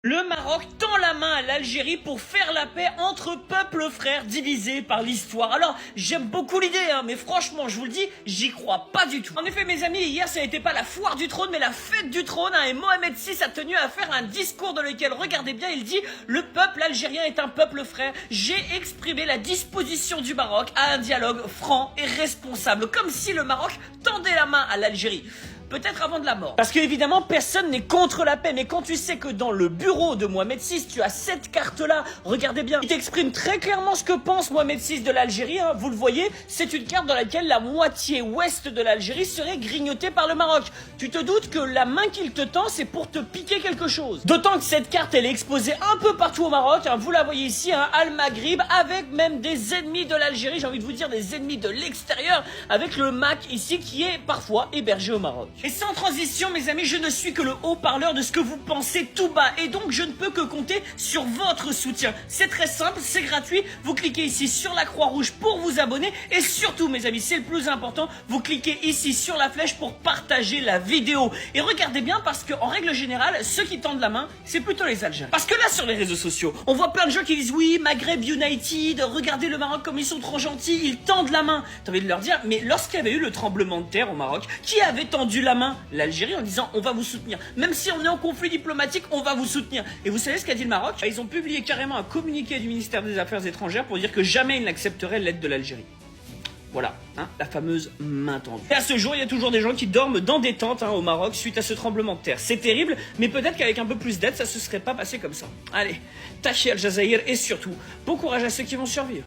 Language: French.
Le Maroc tend la main à l'Algérie pour faire la paix entre peuples frères divisés par l'histoire. Alors, j'aime beaucoup l'idée, mais franchement, je vous le dis, j'y crois pas du tout. En effet, mes amis, hier, ça n'était pas la foire du trône, mais la fête du trône, et Mohamed VI a tenu à faire un discours dans lequel, regardez bien, il dit « Le peuple algérien est un peuple frère. J'ai exprimé la disposition du Maroc à un dialogue franc et responsable. » Comme si le Maroc tendait la main à l'Algérie. Peut-être avant de la mort. Parce qu'évidemment, personne n'est contre la paix. Mais quand tu sais que dans le bureau de Mohamed VI, tu as cette carte-là, regardez bien, il t'exprime très clairement ce que pense Mohamed VI de l'Algérie. Vous le voyez, c'est une carte dans laquelle la moitié ouest de l'Algérie serait grignotée par le Maroc. Tu te doutes que la main qu'il te tend, c'est pour te piquer quelque chose. D'autant que cette carte, elle est exposée un peu partout au Maroc. Vous la voyez ici, Al-Maghrib, avec même des ennemis de l'Algérie. J'ai envie de vous dire des ennemis de l'extérieur, avec le MAC ici, qui est parfois hébergé au Maroc. Et sans transition, mes amis, je ne suis que le haut-parleur de ce que vous pensez tout bas. Et donc, je ne peux que compter sur votre soutien. C'est très simple, c'est gratuit. Vous cliquez ici sur la croix rouge pour vous abonner. Et surtout, mes amis, c'est le plus important, vous cliquez ici sur la flèche pour partager la vidéo. Et regardez bien, parce qu'en règle générale, ceux qui tendent la main, c'est plutôt les Algériens. Parce que là, sur les réseaux sociaux, on voit plein de gens qui disent « Oui, Maghreb United, regardez le Maroc comme ils sont trop gentils, ils tendent la main. » T'as envie de leur dire, mais lorsqu'il y avait eu le tremblement de terre au Maroc, qui avait tendu la main? L'Algérie, en disant on va vous soutenir. Même si on est en conflit diplomatique, on va vous soutenir. Et vous savez ce qu'a dit le Maroc? Ils ont publié carrément un communiqué du ministère des Affaires étrangères pour dire que jamais ils n'accepteraient l'aide de l'Algérie. Voilà, la fameuse main tendue. Et à ce jour, il y a toujours des gens qui dorment dans des tentes au Maroc suite à ce tremblement de terre. C'est terrible, mais peut-être qu'avec un peu plus d'aide, ça se serait pas passé comme ça. Allez, tâchez Al Jazaïr et surtout, bon courage à ceux qui vont survivre.